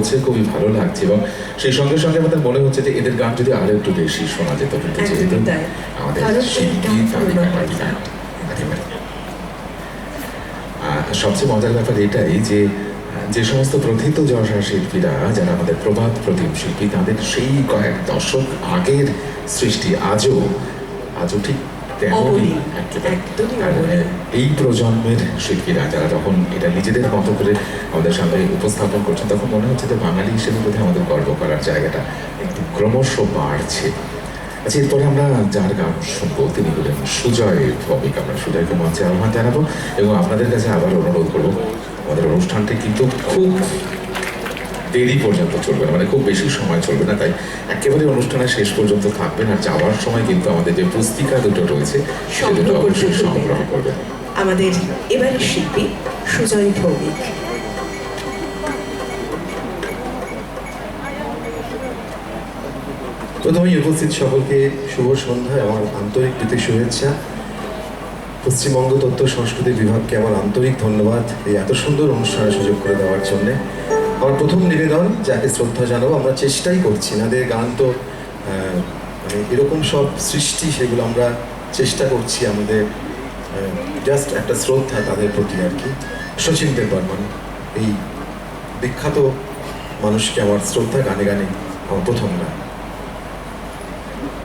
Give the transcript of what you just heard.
হচ্ছে, খুবই ভালো লাগছে এবং সেই সঙ্গে সঙ্গে আমাদের মনে হচ্ছে যে এদের গান যদি আরো একটু বেশি শোনা যেত, কিন্তু যেহেতু আমাদের শিল্পী একেবারে। সবচেয়ে মজার ব্যাপার এটাই যে সমস্ত প্রথিত যশা শিল্পীরা যারা আমাদের প্রভাত প্রতিম শিল্পী, তাদের সেই কয়েক দশক আগের সৃষ্টি আজও ঠিক তেমনই একেবারে। এই প্রজন্মের শিল্পীরা যারা যখন এটা নিজেদের মতো করে আমাদের সামনে উপস্থাপন করছেন, তখন মনে হচ্ছে যে বাঙালি হিসেবে বোধহয় আমাদের গর্ব করার জায়গাটা একটু ক্রমশ বাড়ছে। আচ্ছা, এরপরে আমরা যার গান শুনবো তিনি হলেন সুজয় ভৌমিক। আমরা সুজয়কে মঞ্চে আহ্বান জানাবো এবং আপনাদের কাছে আবার অনুরোধ করবো, আমাদের অনুষ্ঠানটি কিন্তু খুব দেরি পর্যন্ত চলবে না, মানে খুব বেশি সময় চলবে না, তাই একেবারে অনুষ্ঠানের শেষ পর্যন্ত থাকবেন। আর যাওয়ার সময় কিন্তু আমাদের যে পুস্তিকা দুটো রয়েছে সে দুটো অবশ্যই সংগ্রহ করবেন। আমাদের এবারের শিল্পী সুজয় ভৌমিক। প্রথমেই উপস্থিত সকলকে শুভ সন্ধ্যায় আমার আন্তরিক প্রীতি শুভেচ্ছা। পশ্চিমবঙ্গ তথ্য সংস্কৃতি বিভাগকে আমার আন্তরিক ধন্যবাদ এই এত সুন্দর অনুষ্ঠানের সুযোগ করে দেওয়ার জন্যে। আমার প্রথম নিবেদন, যাকে শ্রদ্ধা জানাবো, আমরা চেষ্টাই করছি, এনাদের গান তো মানে এরকম সব সৃষ্টি, সেগুলো আমরা চেষ্টা করছি আমাদের জাস্ট একটা শ্রদ্ধা তাদের প্রতি আর কি। শচীন দেববর্মন, এই বিখ্যাত মানুষকে আমার শ্রদ্ধা, গানে গানে আমার প্রথম গান।